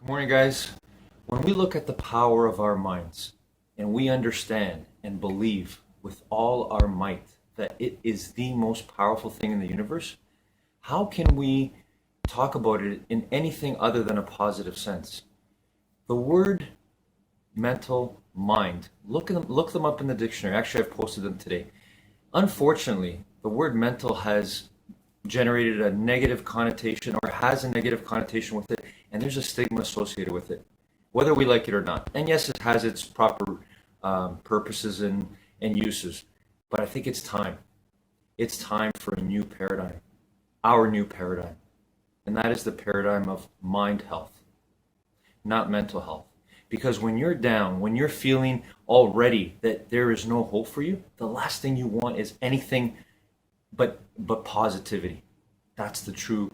Morning, guys. When we look at the power of our minds and we understand and believe with all our might that it is the most powerful thing in the universe, how can we talk about it in anything other than a positive sense? The word mental mind, look them up in the dictionary. Actually, I've posted them today. Unfortunately, the word mental has generated a negative connotation or has a negative connotation with it, and there's a stigma associated with it, whether we like it or not. And yes, it has its proper purposes and uses, but I think it's time. It's time for a new paradigm, our new paradigm, and that is the paradigm of mind health, not mental health. Because when you're down, when you're feeling already that there is no hope for you, the last thing you want is anything but positivity. That's the true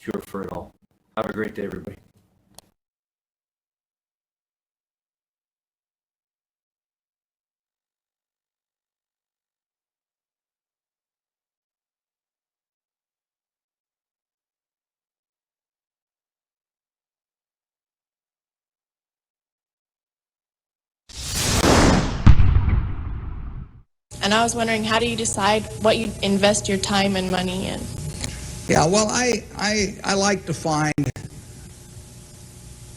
cure for it all. Have a great day, everybody. And I was wondering, how do you decide what you invest your time and money in? Yeah, well, I like to find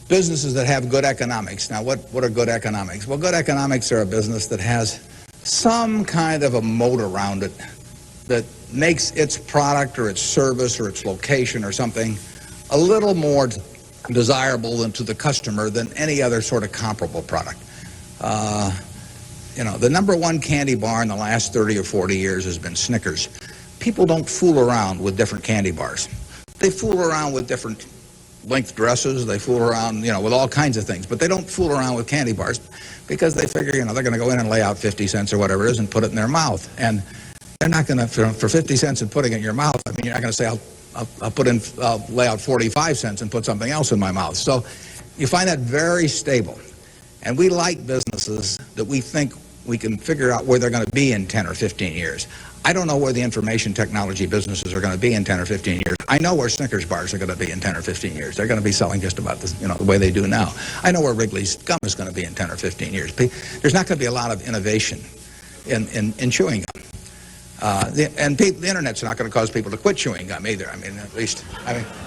businesses that have good economics. Now, what are good economics? Well, good economics are a business that has some kind of a moat around it that makes its product or its service or its location or something a little more desirable than to the customer than any other sort of comparable product. The number one candy bar in the last 30 or 40 years has been Snickers. People don't fool around with different candy bars. They fool around with different length dresses. They fool around, with all kinds of things. But they don't fool around with candy bars because they figure, they're going to go in and lay out 50 cents or whatever it is and put it in their mouth. And they're not going to, for 50 cents and putting it in your mouth, you're not going to say, I'll lay out 45 cents and put something else in my mouth. So you find that very stable. And we like businesses that we think we can figure out where they're going to be in 10 or 15 years. I don't know where the information technology businesses are going to be in 10 or 15 years. I know where Snickers bars are going to be in 10 or 15 years. They're going to be selling just about the way they do now. I know where Wrigley's gum is going to be in 10 or 15 years. There's not going to be a lot of innovation in chewing gum. The internet's not going to cause people to quit chewing gum either.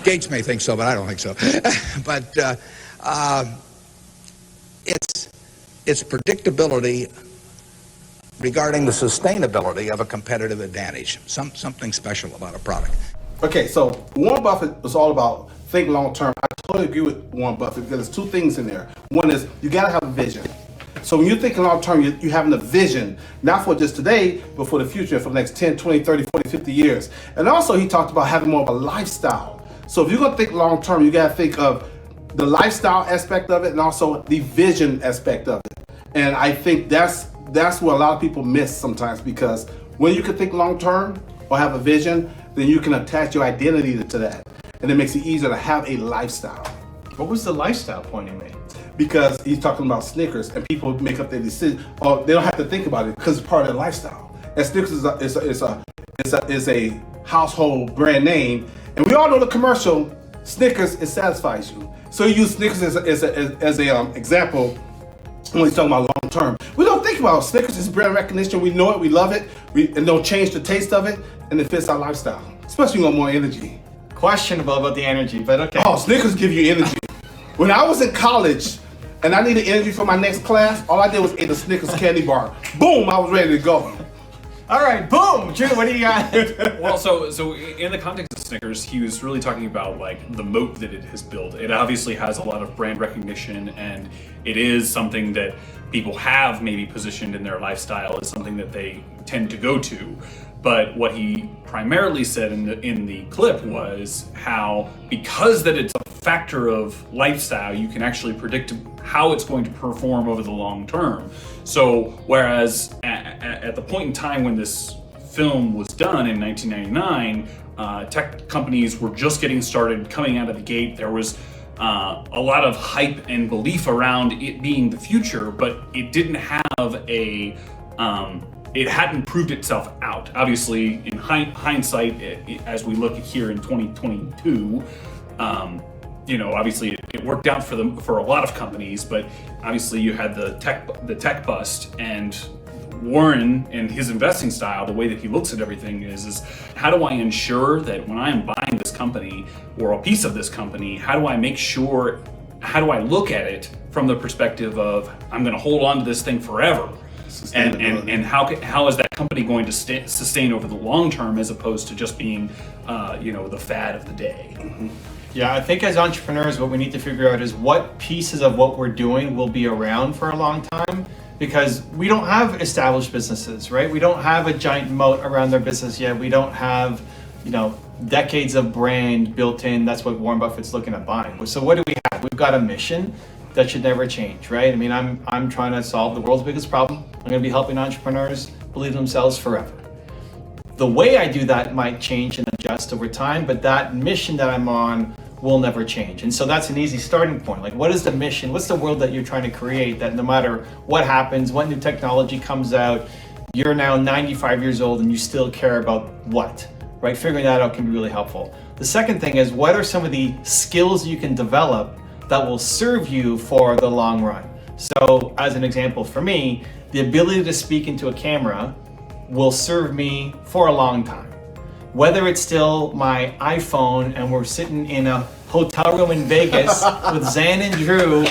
Gates may think so, but I don't think so. But it's predictability regarding the sustainability of a competitive advantage, something special about a product. Okay, so Warren Buffett was all about think long term. I totally agree with Warren Buffett because there's two things in there. One is you got to have a vision. So when you're thinking long term, you're having a vision, not for just today, but for the future, for the next 10, 20, 30, 40, 50 years. And also he talked about having more of a lifestyle. So if you're going to think long term, you got to think of the lifestyle aspect of it and also the vision aspect of it. And I think that's what a lot of people miss sometimes, because when you can think long term or have a vision, then you can attach your identity to that. And it makes it easier to have a lifestyle. What was the lifestyle point he made? Because he's talking about Snickers and people make up their decision, or they don't have to think about it because it's part of their lifestyle. And Snickers is a household brand name. And we all know the commercial, Snickers, it satisfies you. So you use Snickers as a example when he's talking about long term. We don't think about Snickers as brand recognition. We know it, we love it, and don't change the taste of it, and it fits our lifestyle. Especially when we want more energy. Questionable about the energy, but okay. Oh, Snickers give you energy. When I was in college and I needed energy for my next class, all I did was eat a Snickers candy bar. Boom, I was ready to go. All right, boom! Drew, what do you got? Well, so in the context of Snickers, he was really talking about like the moat that it has built. It obviously has a lot of brand recognition, and it is something that people have maybe positioned in their lifestyle as something that they tend to go to. But what he primarily said in the clip was how, because that it's a factor of lifestyle, you can actually predict how it's going to perform over the long term. So whereas at the point in time when this film was done in 1999, tech companies were just getting started, coming out of the gate. There was a lot of hype and belief around it being the future, but it didn't have it hadn't proved itself out. Obviously, in hindsight, as we look here in 2022, obviously it worked out for them for a lot of companies, but obviously you had the tech bust. And Warren and his investing style, the way that he looks at everything is how do I ensure that when I am buying this company or a piece of this company, how do I look at it from the perspective of I'm going to hold on to this thing forever, and how is that company going to sustain over the long term as opposed to just being the fad of the day. Yeah, I think as entrepreneurs, what we need to figure out is what pieces of what we're doing will be around for a long time, because we don't have established businesses, right? We don't have a giant moat around their business yet. We don't have, decades of brand built in. That's what Warren Buffett's looking at buying. So what do we have? We've got a mission that should never change, right? I mean, I'm trying to solve the world's biggest problem. I'm going to be helping entrepreneurs believe themselves forever. The way I do that might change and adjust over time, but that mission that I'm on will never change. And so that's an easy starting point. Like, what is the mission? What's the world that you're trying to create that no matter what happens, what new technology comes out, you're now 95 years old and you still care about what, right? Figuring that out can be really helpful. The second thing is, what are some of the skills you can develop that will serve you for the long run? So as an example for me, the ability to speak into a camera will serve me for a long time. Whether it's still my iPhone and we're sitting in a hotel room in Vegas with Zan and Drew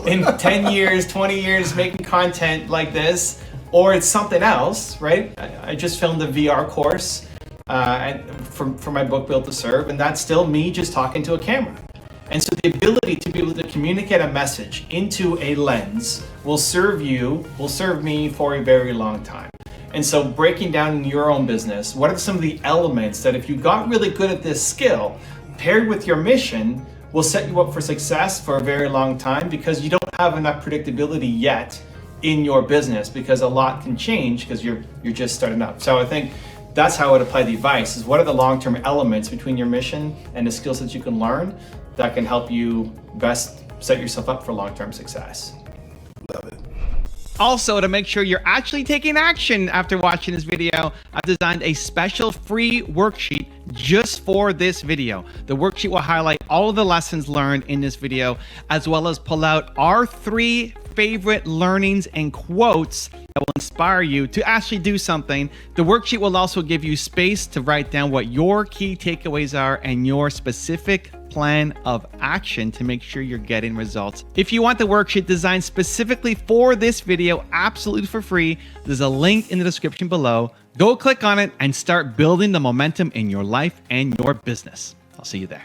in 10 years, 20 years making content like this, or it's something else, right? I just filmed a VR course for my book Built to Serve, and that's still me just talking to a camera. And so the ability to be able to communicate a message into a lens will serve me for a very long time. And so breaking down in your own business, what are some of the elements that if you got really good at this skill, paired with your mission, will set you up for success for a very long time, because you don't have enough predictability yet in your business, because a lot can change because you're just starting up. So I think that's how I would apply the advice, is what are the long-term elements between your mission and the skills that you can learn that can help you best set yourself up for long-term success. Love it. Also, to make sure you're actually taking action after watching this video, I've designed a special free worksheet just for this video. The worksheet will highlight all of the lessons learned in this video, as well as pull out our 3 favorite learnings and quotes that will inspire you to actually do something. The worksheet will also give you space to write down what your key takeaways are and your specific plan of action to make sure you're getting results. If you want the worksheet designed specifically for this video, absolutely for free, there's a link in the description below. Go click on it and start building the momentum in your life and your business. I'll see you there.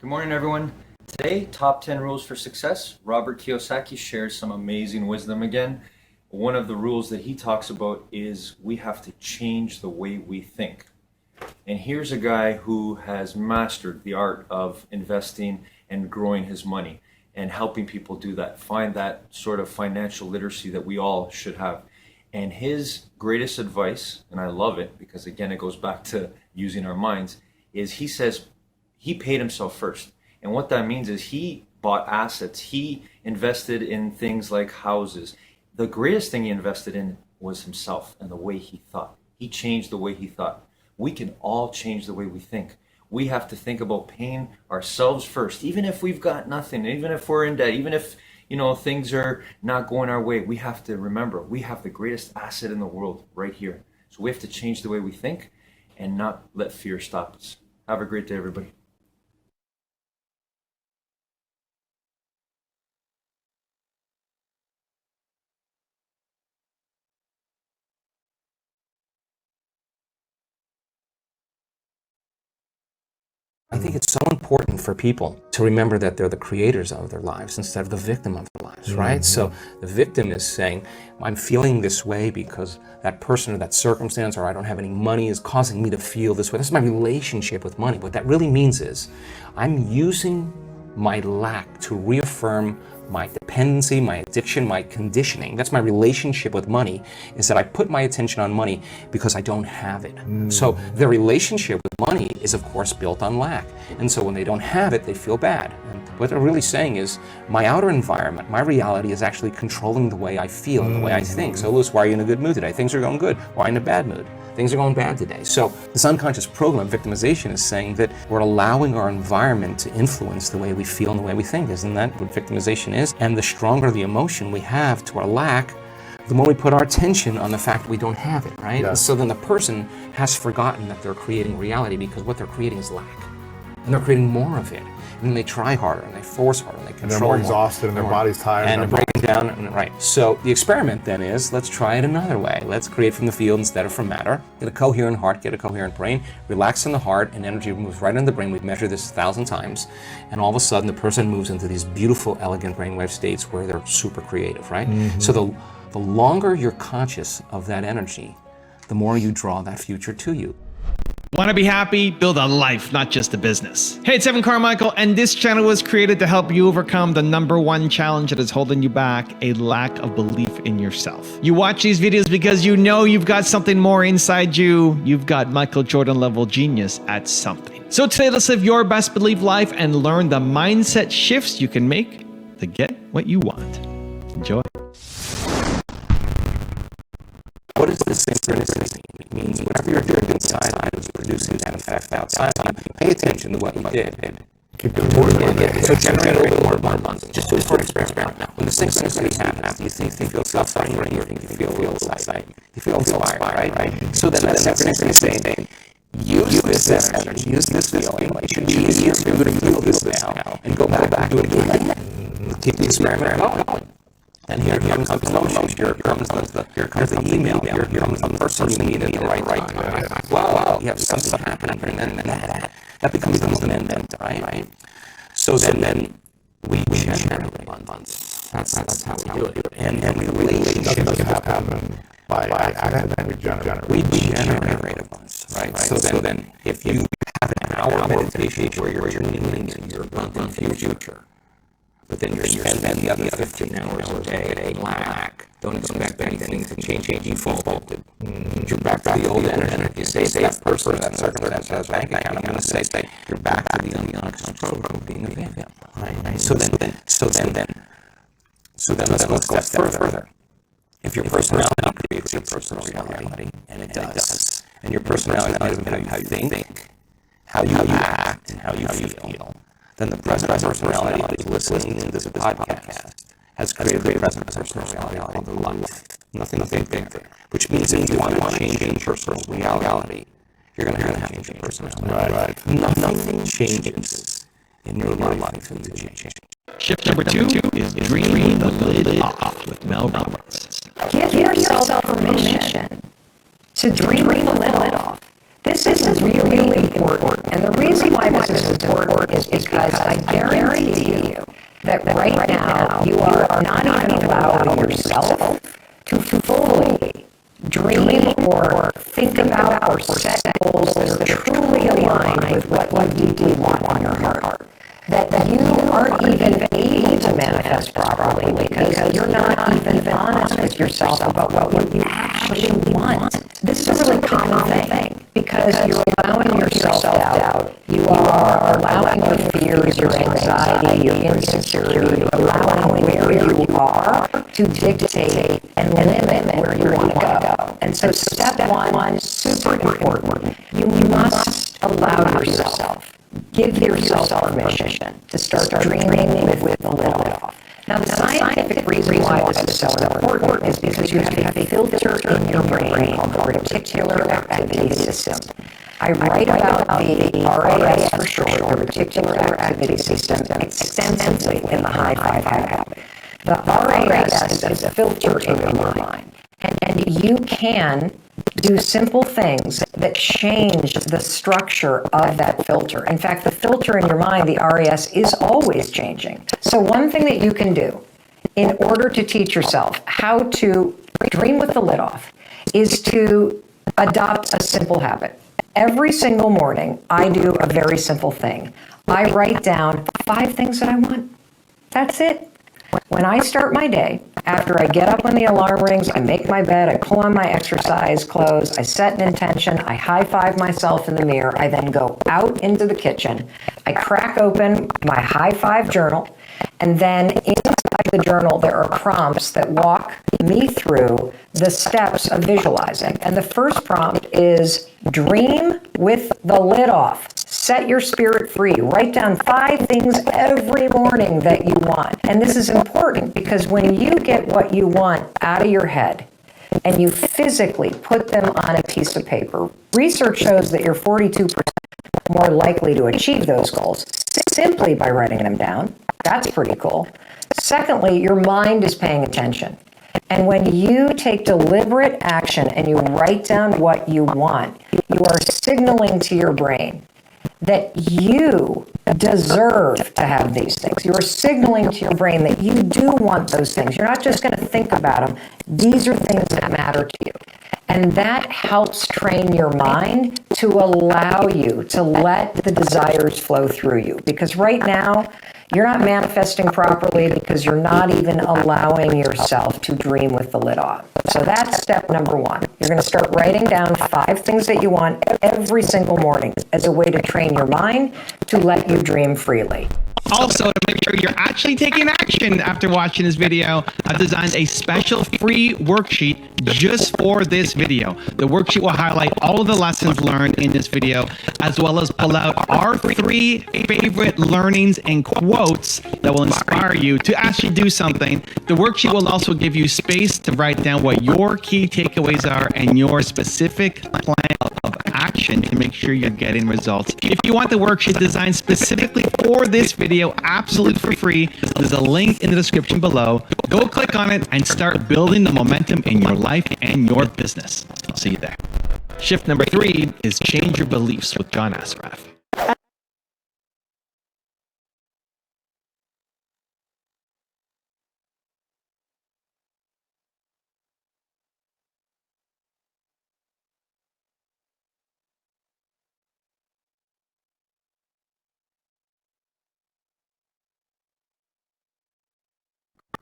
Good morning, everyone. Today, top 10 rules for success. Robert Kiyosaki shares some amazing wisdom again. One of the rules that he talks about is we have to change the way we think. And here's a guy who has mastered the art of investing and growing his money and helping people do that, find that sort of financial literacy that we all should have. And his greatest advice, and I love it because again, it goes back to using our minds, is he says, he paid himself first. And what that means is he bought assets. He invested in things like houses. The greatest thing he invested in was himself and the way he thought. He changed the way he thought. We can all change the way we think. We have to think about paying ourselves first, even if we've got nothing, even if we're in debt, even if things are not going our way. We have to remember we have the greatest asset in the world right here. So we have to change the way we think and not let fear stop us. Have a great day, everybody. I think it's so important for people to remember that they're the creators of their lives instead of the victim of their lives, right? So the victim is saying, I'm feeling this way because that person or that circumstance or I don't have any money is causing me to feel this way. This is my relationship with money. What that really means is I'm using my lack, to reaffirm my dependency, my addiction, my conditioning. That's my relationship with money, is that I put my attention on money because I don't have it. So their relationship with money is of course built on lack. And so when they don't have it, they feel bad. And what they're really saying is, my outer environment, my reality is actually controlling the way I feel and the way I think. So Lewis, why are you in a good mood today? Things are going good. Why are you in a bad mood? Things are going bad today. So this unconscious program of victimization is saying that we're allowing our environment to influence the way we feel and the way we think. Isn't that what victimization is? And the stronger the emotion we have to our lack, the more we put our attention on the fact that we don't have it, right? Yeah. So then the person has forgotten that they're creating reality, because what they're creating is lack. And they're creating more of it. And then they try harder and they force harder and they control And they're more more, exhausted and their more. body's tired. And they're breaking down, and right. So the experiment then is, let's try it another way. Let's create from the field instead of from matter. Get a coherent heart, get a coherent brain, relax in the heart, and energy moves right into the brain. We've measured this 1,000 times. And all of a sudden the person moves into these beautiful, elegant brainwave states where they're super creative, right? So the longer you're conscious of that energy, the more you draw that future to you. Want to be happy? Build a life, not just a business. Hey, it's Evan Carmichael, and this channel was created to help you overcome the #1 challenge that is holding you back, a lack of belief in yourself. You watch these videos because you know you've got something more inside you. You've got Michael Jordan level genius at something. So today, let's live your best belief life and learn the mindset shifts you can make to get what you want. Enjoy. What is this synchronicity? It means whatever you're doing inside is producing that effect outside. Pay attention to what you did. Keep doing more than that. So generate a little more abundance. Just do it for an experiment now. When the synchronicity happens, you think you feel suffering, you feel excited, you feel inspired, right? So then that synchronicity is saying, use this energy, use this feeling. It should be easier for you to feel this now and go back and do it again. Keep the experiment going. And here comes the promotion, here comes the email, here comes the person you need at the right time. Wow, you have something happening, and then that becomes the momentum, right? So then we generate abundance. That's how we do it. And then Nothing doesn't happen by accident. We generate abundance, right? So then if you have an hour meditation where you're tuning into your abundant future, but then you're spending the other 15 hours a day in lack. Don't expect anything to change. You default. You're back to the old energy. You say that person, that circumstance, that bank account. I'm going to say you're back to the unconscious program of being a victim. Right? So then let's go a step further. If your personality creates your personal reality, and it does, and your personality is how you think, how you act, and how you feel, then the present personality that is listening to this podcast has created the present personality called the life. Nothing bigger. Which means if you want to change your personal reality, you're going to have to change your personality. Right. Nothing changes in your life until you change. Shift number 2 is dream the lid off with Mel Roberts. Give yourself permission to dream the lid off. This is really important, and the reason why this is important is because I guarantee you that right now you are not even allowing yourself to fully dream or think about or set goals that are truly aligned with what you deeply want in your heart. That you aren't even able to manifest properly because you're not even honest with yourself about what you actually want. This is a really common thing because you're allowing yourself doubt. You are allowing your fears, your anxiety, your insecurity, you're allowing where you are to dictate and limit where you want to go. And so step 1 is super important. You must allow yourself. Give yourself permission to start dreaming with the lid off. Now, the scientific reason why this is so important is because you have a filter in your brain called the reticular activity system. I write about the RAS for short, the reticular activity system, extensively in the High Five Habit. The RAS is a filter in your mind, and you can do simple things that change the structure of that filter. In fact, the filter in your mind, the RAS, is always changing. So one thing that you can do in order to teach yourself how to dream with the lid off is to adopt a simple habit. Every single morning, I do a very simple thing. I write down 5 things that I want. That's it. When I start my day, after I get up when the alarm rings, I make my bed, I pull on my exercise clothes, I set an intention, I high-five myself in the mirror, I then go out into the kitchen, I crack open my high-five journal, and then inside the journal there are prompts that walk me through the steps of visualizing. And the first prompt is dream with the lid off. Set your spirit free. Write down 5 things every morning that you want. And this is important because when you get what you want out of your head and you physically put them on a piece of paper, research shows that you're 42% more likely to achieve those goals simply by writing them down. That's pretty cool. Secondly, your mind is paying attention. And when you take deliberate action and you write down what you want, you are signaling to your brain that you deserve to have these things. You are signaling to your brain that you do want those things. You're not just going to think about them. These are things that matter to you. And that helps train your mind to allow you to let the desires flow through you. Because right now, you're not manifesting properly because you're not even allowing yourself to dream with the lid off. So that's step number 1. You're going to start writing down 5 things that you want every single morning as a way to train your mind to let you dream freely. Also, to make sure you're actually taking action after watching this video, I've designed a special free worksheet just for this video. The worksheet will highlight all of the lessons learned in this video, as well as pull out our 3 favorite learnings and quotes that will inspire you to actually do something. The worksheet will also give you space to write down what your key takeaways are and your specific plan of action to make sure you're getting results. If you want the worksheet designed specifically for this video, absolutely for free, there's a link in the description below. Go click on it and start building the momentum in your life and your business. I'll see you there. Shift number 3 is change your beliefs with John Assaraf.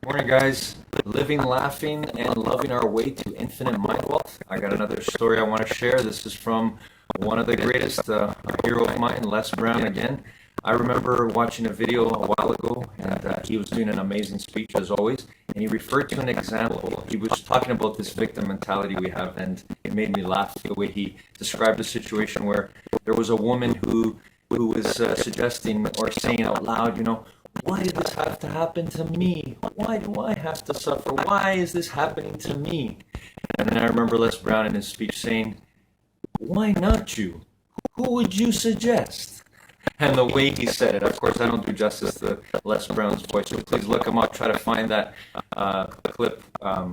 Morning, guys. Living, laughing, and loving our way to infinite mind wealth. I got another story I want to share. This is from one of the greatest, a hero of mine, Les Brown again. I remember watching a video a while ago, and he was doing an amazing speech as always, and he referred to an example. He was talking about this victim mentality we have, and it made me laugh the way he described a situation where there was a woman who was suggesting or saying out loud, you know, why did this have to happen to me? Why do I have to suffer? Why is this happening to me? And then I remember Les Brown in his speech saying, why not you? Who would you suggest? And the way he said it, of course, I don't do justice to Les Brown's voice, so please look him up, try to find that clip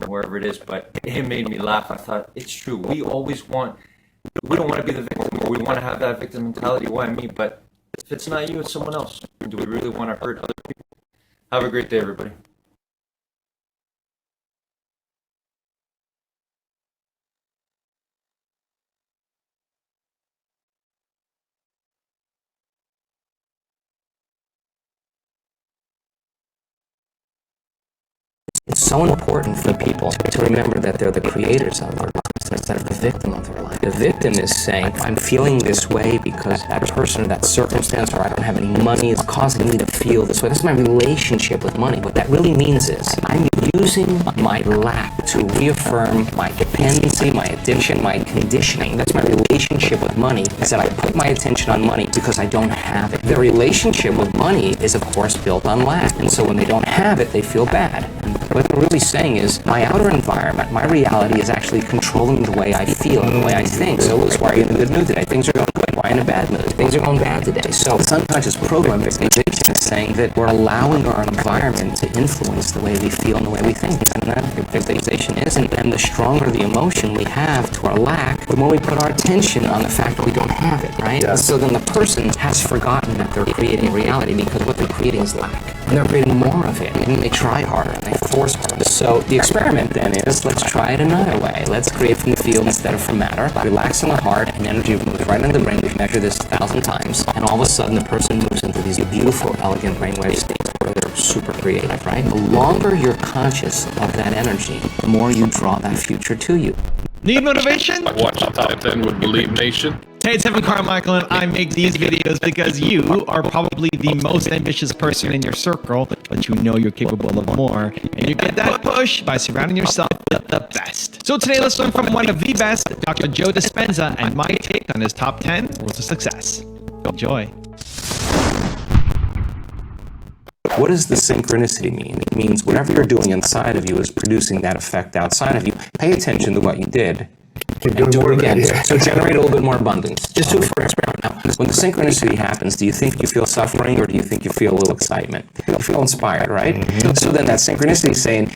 wherever it is, but it made me laugh. I thought, it's true. We don't want to be the victim, or we want to have that victim mentality. Why me? But if it's not you, it's someone else. Do we really want to hurt other people? Have a great day, everybody. It's so important for people to remember that they're the creators of their lives instead of the victim of their life. The victim is saying, I'm feeling this way because that person or that circumstance, or I don't have any money, is causing me to feel this way. That's my relationship with money. What that really means is I'm using my lack to reaffirm my dependency, my addiction, my conditioning. That's my relationship with money, is that I put my attention on money because I don't have it. The relationship with money is, of course, built on lack. And so when they don't have it, they feel bad. And what I'm really saying is my outer environment, my reality is actually controlling the way I feel and the way I think. So it's why are you in a good mood today? Things are going good. Why in a bad mood? Things are going bad today. So the subconscious program victimization is saying that we're allowing our environment to influence the way we feel and the way we think. And that victimization is. And the stronger the emotion we have to our lack, the more we put our attention on the fact that we don't have it, right? Yeah. So then the person has forgotten that they're creating reality because what they're creating is lack. and they're creating more of it, and they try harder, and they force harder. So the experiment then is, let's try it another way. Let's create from the field instead of from matter, relax in the heart, and energy moves right into the brain. We've measured this 1,000 times, and all of a sudden the person moves into these beautiful, elegant brainwave states where they're super creative, right? The longer you're conscious of that energy, the more you draw that future to you. Need motivation? Watch the Top 10 with Believe Nation. Hey, it's Evan Carmichael, and I make these videos because you are probably the most ambitious person in your circle, but you know you're capable of more, and you get that push by surrounding yourself with the best. So today, let's learn from one of the best, Dr. Joe Dispenza, and my take on his top 10 rules of success. Enjoy. What does the synchronicity mean? It means whatever you're doing inside of you is producing that effect outside of you. Pay attention to what you did and do it again. So generate a little bit more abundance. Just do it for an experiment. Now, when the synchronicity happens, do you think you feel suffering or do you think you feel a little excitement? You feel inspired, right? So then that synchronicity is saying,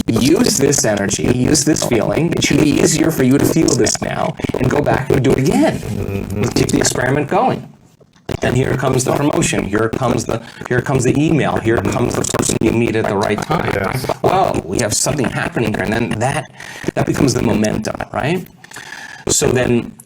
use this energy, use this feeling. It should be easier for you to feel this now and go back and do it again. Keep the experiment going. And here comes the promotion. Here comes the email. Here comes the person you meet at the right time. Well, we have something happening here, and then that becomes the momentum, right? So then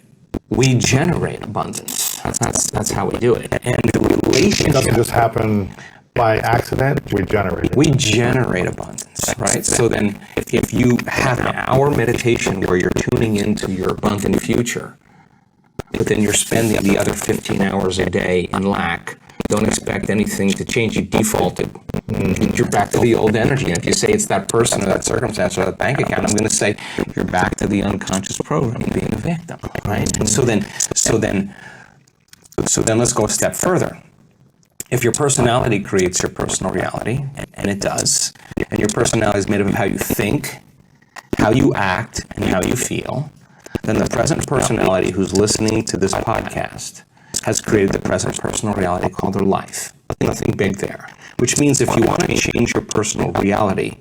we generate abundance. That's how we do it. And the relationship, It doesn't just happen by accident. We generate it. we generate abundance, right? So then if you have an hour meditation where you're tuning into your abundant future, but then you're spending the other 15 hours a day in lack, don't expect anything to change. You defaulted. You're back to the old energy. And if you say it's that person or that circumstance or that bank account, I'm going to say you're back to the unconscious programming, being a victim, right? And so then let's go a step further. If your personality creates your personal reality, and it does, and your personality is made up of how you think, how you act, and how you feel, then the present personality who's listening to this podcast has created the present personal reality called their life. Nothing big there. Which means if you want to change your personal reality,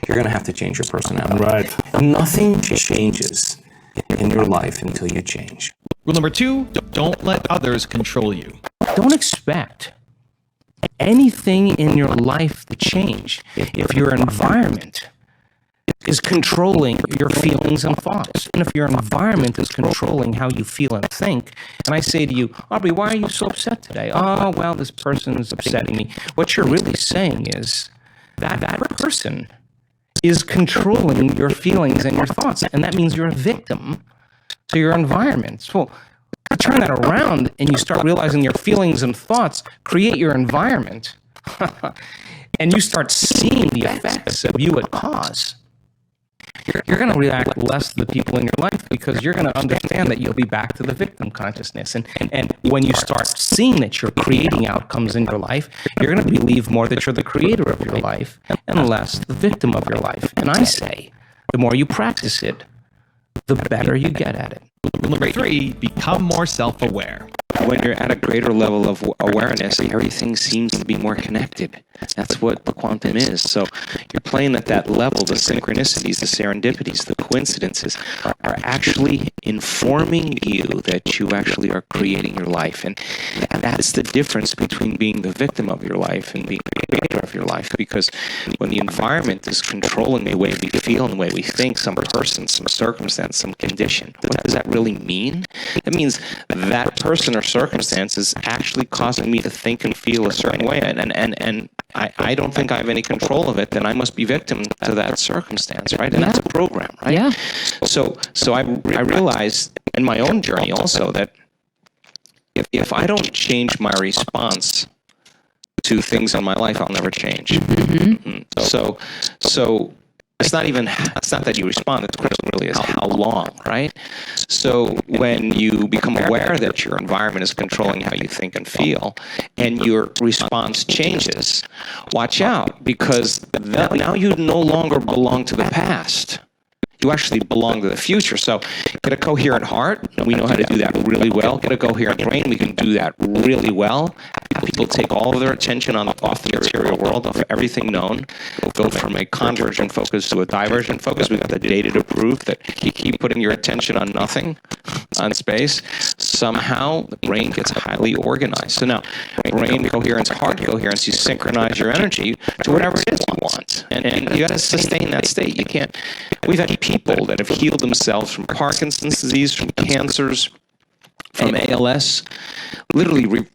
you're going to have to change your personality. Right. Nothing changes in your life until you change. Rule number 2, don't let others control you. Don't expect anything in your life to change if your environment is controlling your feelings and thoughts. And if your environment is controlling how you feel and think, and I say to you, Aubrey, why are you so upset today? Oh, well, this person is upsetting me. What you're really saying is that person is controlling your feelings and your thoughts, and that means you're a victim to your environment. So you turn that around and you start realizing your feelings and thoughts create your environment, and you start seeing the effects of you at cause. You're going to react less to the people in your life because you're going to understand that you'll be back to the victim consciousness. And when you start seeing that you're creating outcomes in your life, you're going to believe more that you're the creator of your life and less the victim of your life. And I say, the more you practice it, the better you get at it. Rule number 3, become more self-aware. When you're at a greater level of awareness, everything seems to be more connected. That's what the quantum is. So you're playing at that level. The synchronicities, the serendipities, the coincidences are actually informing you that you actually are creating your life. And that's the difference between being the victim of your life and being the creator of your life. Because when the environment is controlling the way we feel and the way we think, some person, some circumstance, some condition, what does that really mean? It means that person or circumstance is actually causing me to think and feel a certain way, and I don't think I have any control of it, then I must be victim to that circumstance, right? And that's a program, right? Yeah. So I realized in my own journey also that if I don't change my response to things in my life, I'll never change. So it's not that you respond, the question really is how long, right? So when you become aware that your environment is controlling how you think and feel, and your response changes, watch out, because now you no longer belong to the past. You actually belong to the future. So get a coherent heart, and we know how to do that really well. Get a coherent brain, we can do that really well. People take all of their attention off the material world, off everything known. Go from a convergent focus to a divergent focus. We've got the data to prove that you keep putting your attention on nothing, on space. somehow the brain gets highly organized. So now, brain coherence, heart coherence, you synchronize your energy to whatever it is you want. And you got to sustain that state. You can't. We've had people that have healed themselves from Parkinson's disease, from cancers, from ALS, literally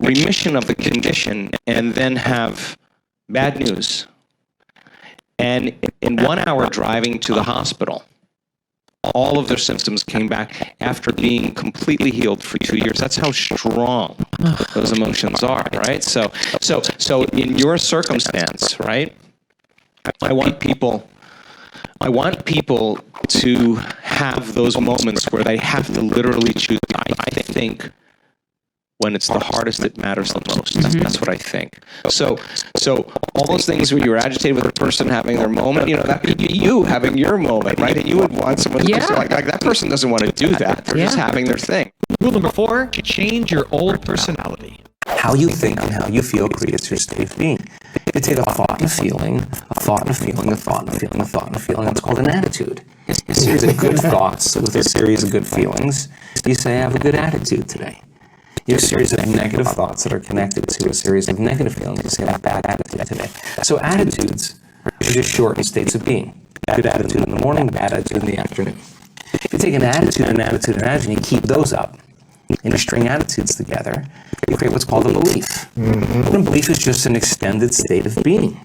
remission of the condition, and then have bad news. And in 1 hour driving to the hospital, all of their symptoms came back after being completely healed for 2 years. That's how strong those emotions are, right? So in your circumstance, right, I want people to have those moments where they have to literally choose. I think when it's the hardest, it matters the most. That's what I think. So all those things where you're agitated with a person having their moment, that could be you having your moment, right? And you would want someone to like that person doesn't want to do that. They're just having their thing. Rule number 4, change your old personality. How you think and how you feel creates your state of being. You take a thought and a feeling, a thought and a feeling, a thought and a feeling, a thought and a feeling. That's called an attitude. A series of good thoughts with a series of good feelings. You say, I have a good attitude today. You have a series of negative thoughts that are connected to a series of negative feelings. You say, I have a bad attitude today. So attitudes are just shortened states of being. Good attitude in the morning, bad attitude in the afternoon. If you take an attitude and you keep those up, and you string attitudes together, you create what's called a belief. And a belief is just an extended state of being.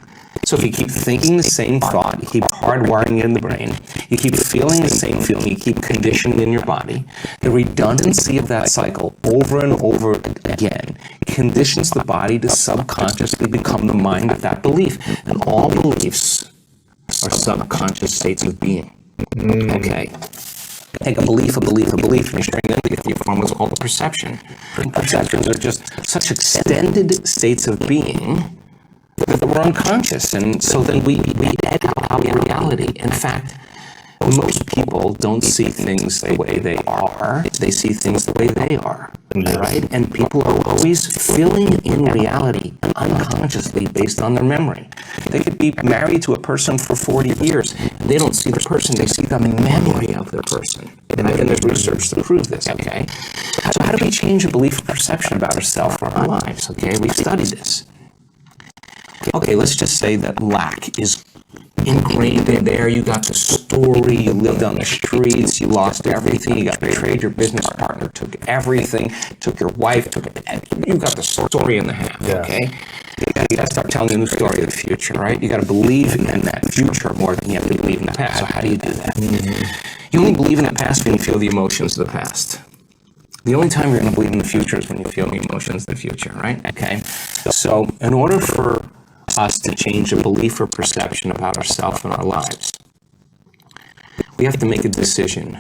So if you keep thinking the same thought, you keep hardwiring it in the brain, you keep feeling the same feeling, you keep conditioning in your body, the redundancy of that cycle over and over again conditions the body to subconsciously become the mind of that belief. And all beliefs are subconscious states of being. Okay. Take a belief, and you string them together, you form what's called a perception. And perceptions are just such extended states of being that we're unconscious, and so then we edit out reality. In fact, most people don't see things the way they are, they see things the way they are, right? And people are always filling in reality unconsciously based on their memory. They could be married to a person for 40 years, and they don't see the person, they see the memory of the person. And there's research to prove this, okay? So how do we change a belief or perception about ourselves or our lives, okay? We've studied this. Okay, let's just say that lack is ingrained in there. You got the story, you lived on the streets, you lost everything, you got betrayed, your business partner took everything, took your wife, you got the story in the half, okay? You got to start telling a new story of the future, right? You got to believe in that future more than you have to believe in the past. So how do you do that? You only believe in the past when you feel the emotions of the past. The only time you're going to believe in the future is when you feel the emotions of the future, right? Okay? So in order for us to change a belief or perception about ourselves and our lives, we have to make a decision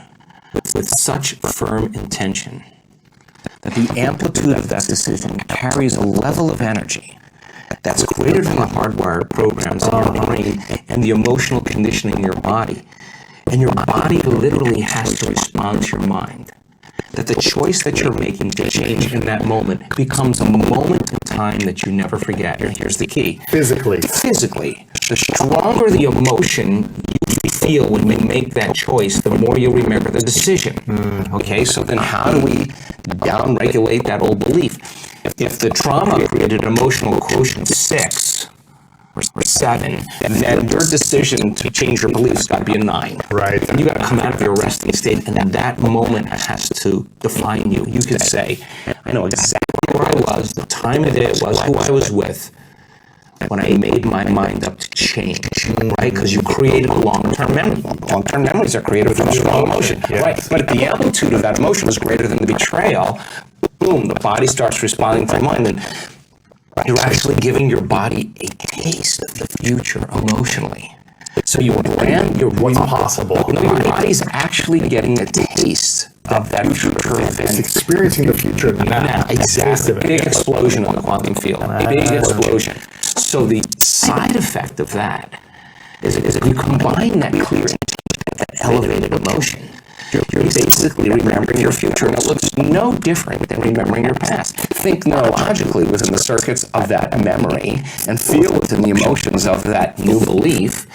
with such firm intention that the amplitude of that decision carries a level of energy that's greater than the hardwired programs in your brain and the emotional conditioning in your body. And your body literally has to respond to your mind. That the choice that you're making to change in that moment becomes a moment in time that you never forget. And here's the key. Physically. The stronger the emotion you feel when you make that choice, the more you'll remember the decision. Okay, so then how do we down-regulate that old belief? If the trauma created an emotional quotient 6, or 7, then your decision to change your beliefs got to be a 9. Right. And you got to come out of your resting state, and that moment has to define you. You can say, I know exactly where I was, the time of day it was, who I was with, when I made my mind up to change, right? Because you created a long-term memory. Long-term memories are created from strong emotion, right? But if the amplitude of that emotion was greater than the betrayal, boom, the body starts responding to the mind, and you're actually giving your body a taste of the future emotionally. So your what's possible. Your body's actually getting a taste of that future event. It's experiencing the future now. Exactly. Big explosion on the quantum field. A big explosion. So the side effect of that is if you combine that clear intent, that elevated emotion, you're basically remembering your future, and it looks no different than remembering your past. Think neurologically within the circuits of that memory, and feel within the emotions of that new belief,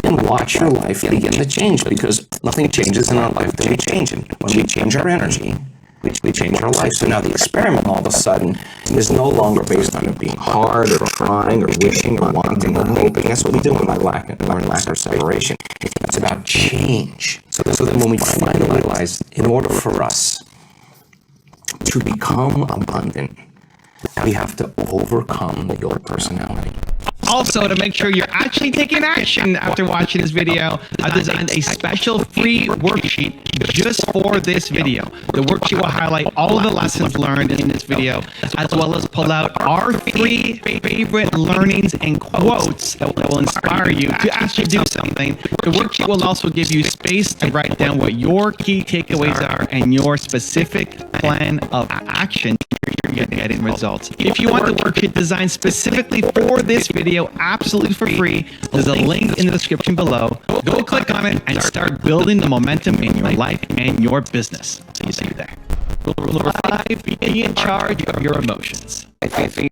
and watch your life begin to change, because nothing changes in our life that we change in. When we change our energy, we change our life. So now the experiment all of a sudden is no longer based on it being hard or trying or wishing or wanting or hoping. That's what we do when we lack or separation. It's about change. So then when we finally realize, in order for us to become abundant, we have to overcome your personality. Also, to make sure you're actually taking action after watching this video, I've designed a special free worksheet just for this video. The worksheet will highlight all of the lessons learned in this video, as well as pull out our 3 favorite learnings and quotes that will inspire you to actually do something. The worksheet will also give you space to write down what your key takeaways are and your specific plan of action you're getting results. If you want the worksheet designed specifically for this video, absolutely for free, there's a link in the description below. Go click on it and start building the momentum in your life and your business. See you there. Number 5, be in charge of your emotions. I think